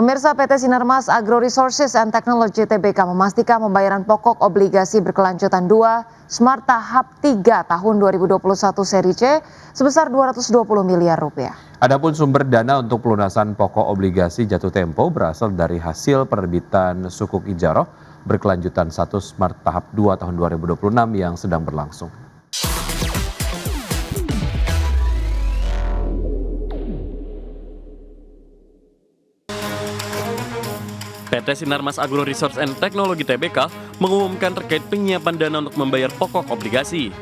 Pemirsa, PT Sinarmas Agro Resources and Technology Tbk memastikan pembayaran pokok obligasi berkelanjutan 2 Smart tahap 3 tahun 2021 seri C sebesar 220 miliar rupiah. Adapun sumber dana untuk pelunasan pokok obligasi jatuh tempo berasal dari hasil penerbitan sukuk ijaroh berkelanjutan 1 Smart tahap 2 tahun 2026 yang sedang berlangsung. PT Sinarmas Agro Resource and Technology Tbk mengumumkan terkait penyiapan dana untuk membayar pokok obligasi.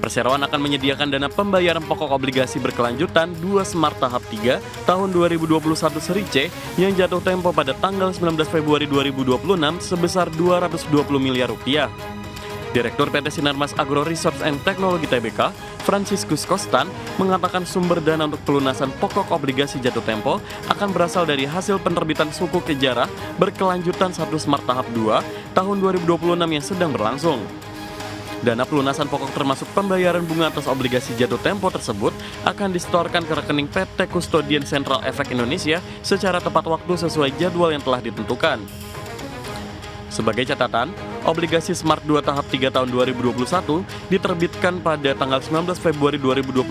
Perseroan akan menyediakan dana pembayaran pokok obligasi berkelanjutan 2 Smart tahap 3 tahun 2021 seri C yang jatuh tempo pada tanggal 19 Februari 2026 sebesar 220 miliar rupiah. Direktur PT Sinarmas Agro Resource and Technology Tbk, Franciscus Kostan, mengatakan sumber dana untuk pelunasan pokok obligasi jatuh tempo akan berasal dari hasil penerbitan sukuk ijarah berkelanjutan 1 Smart tahap 2 tahun 2026 yang sedang berlangsung. Dana pelunasan pokok termasuk pembayaran bunga atas obligasi jatuh tempo tersebut akan disetorkan ke rekening PT Kustodian Sentral Efek Indonesia secara tepat waktu sesuai jadwal yang telah ditentukan. Sebagai catatan, obligasi Smart 2 tahap 3 tahun 2021 diterbitkan pada tanggal 19 Februari 2021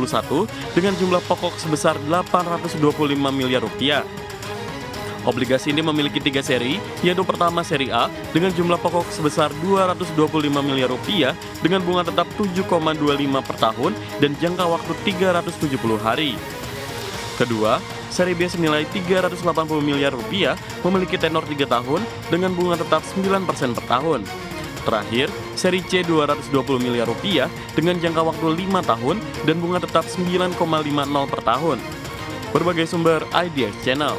dengan jumlah pokok sebesar 825 miliar rupiah. Obligasi ini memiliki 3 seri, yaitu pertama seri A dengan jumlah pokok sebesar 225 miliar rupiah dengan bunga tetap 7,25 per tahun dan jangka waktu 370 hari. Kedua, seri B senilai 380 miliar rupiah memiliki tenor 3 tahun dengan bunga tetap 9% per tahun. Terakhir, seri C 220 miliar rupiah dengan jangka waktu 5 tahun dan bunga tetap 9,50 per tahun. Berbagai sumber IDX Channel.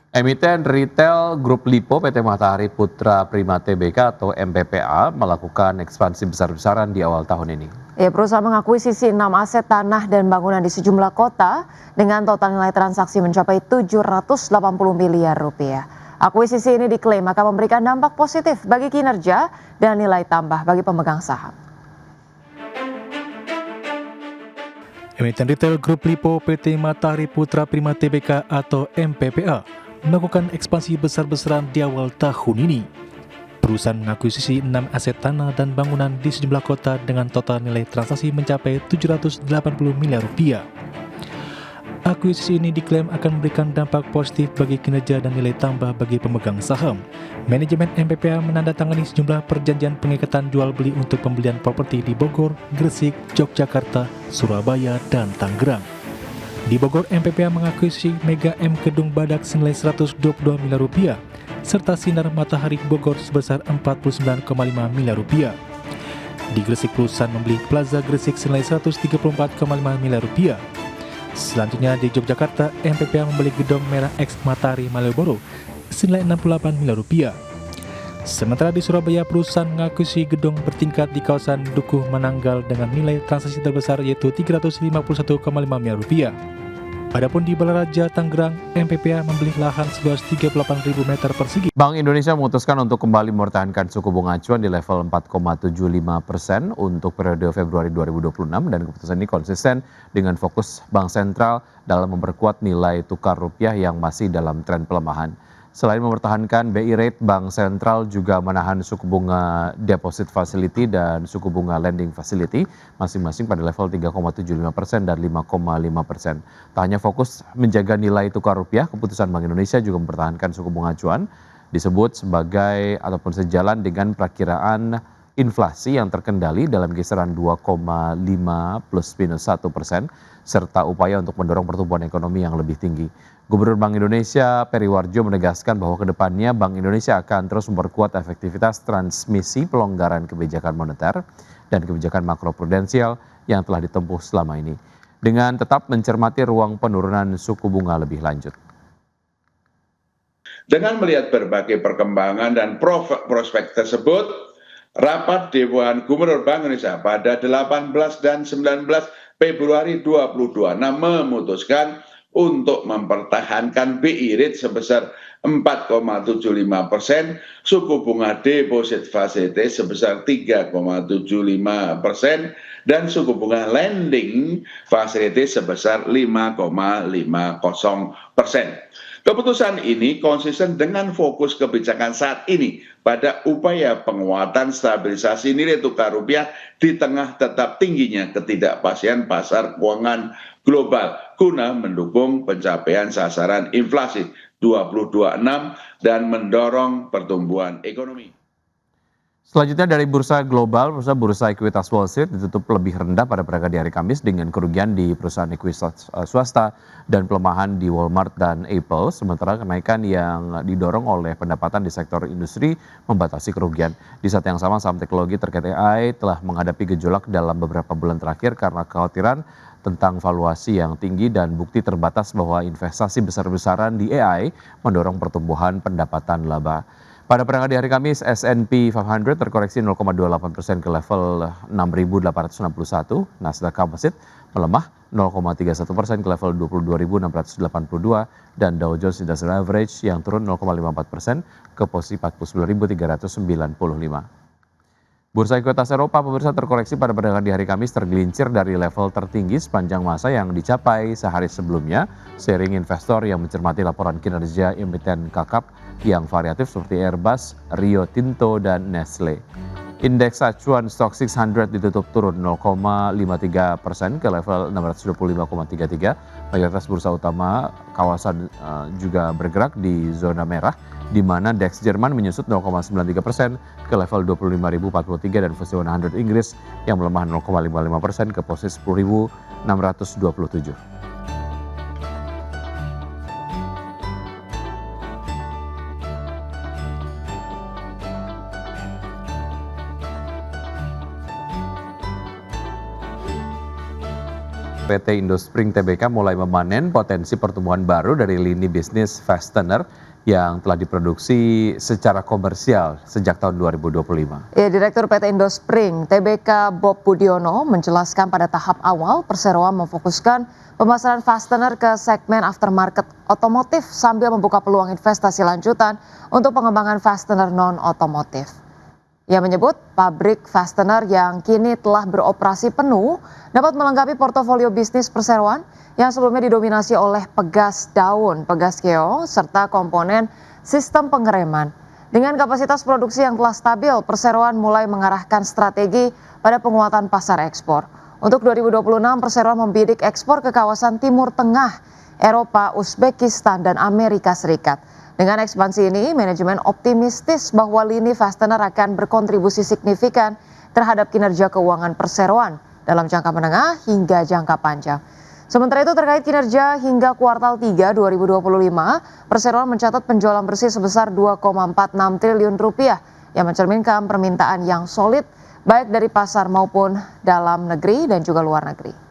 Emiten retail Grup Lipo PT Matahari Putra Prima Tbk atau MPPA melakukan ekspansi besar-besaran di awal tahun ini. Perusahaan mengakuisisi 6 aset tanah dan bangunan di sejumlah kota dengan total nilai transaksi mencapai 780 miliar rupiah. Akuisisi ini diklaim akan memberikan dampak positif bagi kinerja dan nilai tambah bagi pemegang saham. Emiten retail Grup Lipo PT Matahari Putra Prima Tbk atau MPPA melakukan ekspansi besar-besaran di awal tahun ini. Perusahaan mengakuisisi 6 aset tanah dan bangunan di sejumlah kota dengan total nilai transaksi mencapai 780 miliar rupiah. Akuisisi ini diklaim akan memberikan dampak positif bagi kinerja dan nilai tambah bagi pemegang saham. Manajemen MPPA menandatangani sejumlah perjanjian pengikatan jual beli untuk pembelian properti di Bogor, Gresik, Yogyakarta, Surabaya, dan Tangerang. Di Bogor, MPPA mengakuisisi Mega M Kedung Badak senilai 122 miliar rupiah, serta Sinar Matahari Bogor sebesar 49,5 miliar rupiah. Di Gresik, perusahaan membeli Plaza Gresik senilai 134,5 miliar rupiah. Selanjutnya di Yogyakarta, MPPA membeli Gedung Merah X Matahari Malioboro senilai 68 miliar rupiah. Sementara di Surabaya, perusahaan mengakuisisi gedung bertingkat di kawasan Dukuh Mananggal dengan nilai transaksi terbesar yaitu 351,5 miliar rupiah. Adapun di Balaraja, Tangerang, MPPA membeli lahan seluas 38.000 meter persegi. Bank Indonesia memutuskan untuk kembali mempertahankan suku bunga acuan di level 4,75% untuk periode Februari 2026 dan keputusan ini konsisten dengan fokus Bank Sentral dalam memperkuat nilai tukar rupiah yang masih dalam tren pelemahan. Selain mempertahankan BI rate, Bank Sentral juga menahan suku bunga deposit facility dan suku bunga lending facility masing-masing pada level 3,75% dan 5,5%. Tak hanya fokus menjaga nilai tukar rupiah, keputusan Bank Indonesia juga mempertahankan suku bunga acuan disebut sebagai ataupun sejalan dengan perakiraan inflasi yang terkendali dalam kisaran 2,5 plus minus 1% serta upaya untuk mendorong pertumbuhan ekonomi yang lebih tinggi. Gubernur Bank Indonesia Peri Warjo menegaskan bahwa kedepannya Bank Indonesia akan terus memperkuat efektivitas transmisi pelonggaran kebijakan moneter dan kebijakan makroprudensial yang telah ditempuh selama ini, dengan tetap mencermati ruang penurunan suku bunga lebih lanjut. Dengan melihat berbagai perkembangan dan prospek tersebut, rapat Dewan Gubernur Bank Indonesia pada 18 dan 19 Februari 2026 memutuskan untuk mempertahankan BI rate sebesar 4,75%, suku bunga deposit facility sebesar 3,75%, dan suku bunga lending facility sebesar 5,50%. Keputusan ini konsisten dengan fokus kebijakan saat ini pada upaya penguatan stabilisasi nilai tukar rupiah di tengah tetap tingginya ketidakpastian pasar keuangan global guna mendukung pencapaian sasaran inflasi 2026 dan mendorong pertumbuhan ekonomi. Selanjutnya dari bursa global, bursa ekuitas Wall Street ditutup lebih rendah pada peragaan di hari Kamis dengan kerugian di perusahaan ekuitas swasta dan pelemahan di Walmart dan Apple, sementara kenaikan yang didorong oleh pendapatan di sektor industri membatasi kerugian. Di saat yang sama, saham teknologi terkait AI telah menghadapi gejolak dalam beberapa bulan terakhir karena kekhawatiran tentang valuasi yang tinggi dan bukti terbatas bahwa investasi besar-besaran di AI mendorong pertumbuhan pendapatan laba. Pada peragaan di hari Kamis, S&P 500 terkoreksi 0,28% ke level 6.861, Nasdaq Composite melemah 0,31% ke level 22.682, dan Dow Jones Industrial Average yang turun 0,54% ke posisi 49.395. Bursa ekuitas Eropa pemirsa terkoreksi pada perdagangan di hari Kamis tergelincir dari level tertinggi sepanjang masa yang dicapai sehari sebelumnya, seiring investor yang mencermati laporan kinerja emiten kakap yang variatif seperti Airbus, Rio Tinto, dan Nestle. Indeks acuan Stock 600 ditutup turun 0,53% ke level 625,33. Mayoritas bursa utama kawasan juga bergerak di zona merah, di mana DAX Jerman menyusut 0,93% ke level 25.043 dan FTSE 100 Inggris yang melemah 0,55% ke posisi 10.627. PT Indospring Tbk mulai memanen potensi pertumbuhan baru dari lini bisnis fastener yang telah diproduksi secara komersial sejak tahun 2025. Ya, Direktur PT Indospring Tbk Bob Budiono menjelaskan pada tahap awal perseroan memfokuskan pemasaran fastener ke segmen aftermarket otomotif sambil membuka peluang investasi lanjutan untuk pengembangan fastener non-otomotif. Ia menyebut pabrik fastener yang kini telah beroperasi penuh dapat melengkapi portofolio bisnis perseroan yang sebelumnya didominasi oleh pegas daun, pegas keong, serta komponen sistem pengereman. Dengan kapasitas produksi yang telah stabil, perseroan mulai mengarahkan strategi pada penguatan pasar ekspor. Untuk 2026, perseroan membidik ekspor ke kawasan Timur Tengah, Eropa, Uzbekistan, dan Amerika Serikat. Dengan ekspansi ini, manajemen optimistis bahwa lini fastener akan berkontribusi signifikan terhadap kinerja keuangan perseroan dalam jangka menengah hingga jangka panjang. Sementara itu terkait kinerja hingga kuartal 3 2025, perseroan mencatat penjualan bersih sebesar 2,46 triliun rupiah yang mencerminkan permintaan yang solid baik dari pasar maupun dalam negeri dan juga luar negeri.